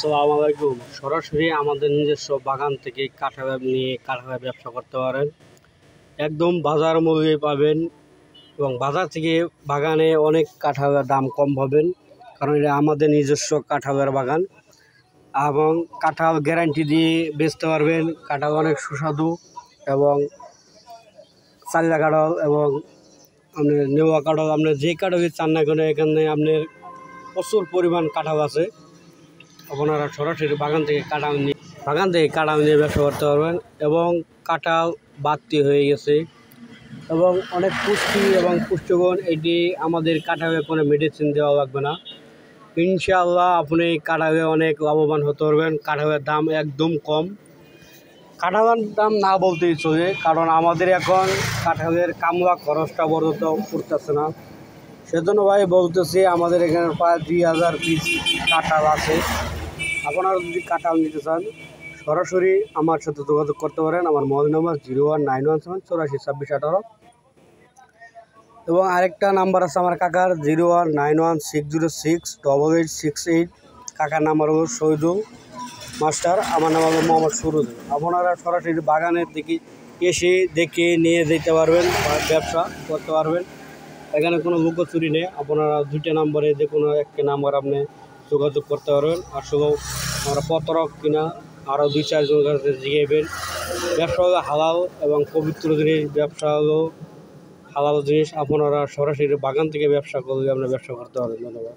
আসসালামু আলাইকুম। সরাসরি আমাদের নিজস্ব বাগান থেকে কাঁঠাল নিয়ে কাঁঠালের ব্যবসা করতে পারেন। একদম বাজার মূল্যে পাবেন এবং বাজার থেকে বাগানে অনেক কাঁঠালের দাম কম পাবেন, কারণ এটা আমাদের নিজস্ব কাঁঠালের বাগান এবং কাঁঠাল গ্যারান্টি দিয়ে বেচতে পারবেন। কাঁঠাল অনেক সুস্বাদু এবং চাল্লা কাঁঠাল এবং আপনার নেওয়া কাঁঠাল, আপনার যে কাঁঠালই চান না কেন এখানে আপনার প্রচুর পরিমাণ কাঁঠাল আছে। আপনারা সরাসরি বাগান থেকে কাঁঠাল নিয়ে ব্যবসা করতে পারবেন এবং কাঁঠাল বাড়তি হয়ে গেছে এবং অনেক পুষ্টি এবং পুষ্টিগুণ। এটি আমাদের কাঁঠালে কোনো মেডিসিন দেওয়া লাগবে না। ইনশাআল্লাহ আপনি কাঁঠালে অনেক লাভবান হতে পারবেন। কাঁঠালের দাম একদম কম, কাঁঠালের দাম না বলতেই চলে, কারণ আমাদের এখন কাঁঠালের কামলা খরচটা বর্ধিত করতেছে না। সেজন্য ভাই বলতেছি, আমাদের এখানে প্রায় 2000 পিস কাঁঠাল আছে। আপনারা যদি কাঁঠাল নিতে চান সরাসরি আমার সাথে যোগাযোগ করতে পারেন। আমার মোবাইল নাম্বার 01917 84 26 18 এবং আরেকটা নাম্বার আছে আমার কাকার 01916068868। কাকার নাম্বার হলো শহীদুল মাস্টার, আমার নাম হলো মোহাম্মদ সুরুজ। আপনারা সরাসরি বাগানের দিকে এসে দেখে নিয়ে যেতে পারবেন বা ব্যবসা করতে পারবেন। এখানে কোনো লুকোচুরি নেই। আপনারা দুইটা নাম্বারে যে কোনো একটা নাম্বার আপনি যোগাযোগ করতে পারবেন। আর শুধু আমরা প্রতারক কিনা আরও 2-4 জনের কাছে জিজ্ঞাসবেন। ব্যবসা হলো হালাল এবং পবিত্র জিনিস, ব্যবসা হলো হালাল জিনিস। আপনারা সরাসরি বাগান থেকে ব্যবসা করলে আপনারা ব্যবসা করতে পারবেন। ধন্যবাদ।